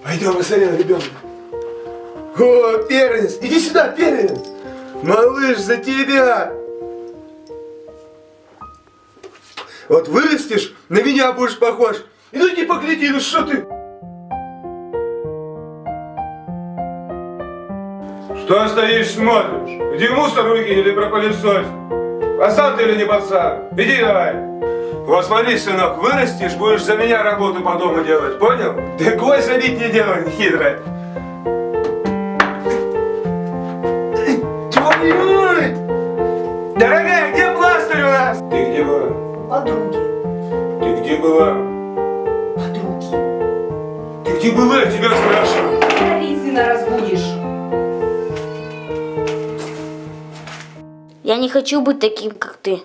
Пойдем, посмотри на ребенка. О, первенец! Иди сюда, первенец! Малыш, за тебя! Вот вырастешь, на меня будешь похож. И ну иди погляди, ну что ты? Что стоишь, смотришь? Иди мусор выкинь или пропылесось. Пацан ты или не пацан? Иди давай. Вот смотри, сынок, вырастешь, будешь за меня работу по дому делать, понял? Ты гвоздь забить не делай, хитрая. Дорогая, где пластырь у нас? Ты где была? Подруги. Ты где была? Подруги. Ты где была, я тебя спрашиваю? Ты сына разбудишь. Я не хочу быть таким, как ты.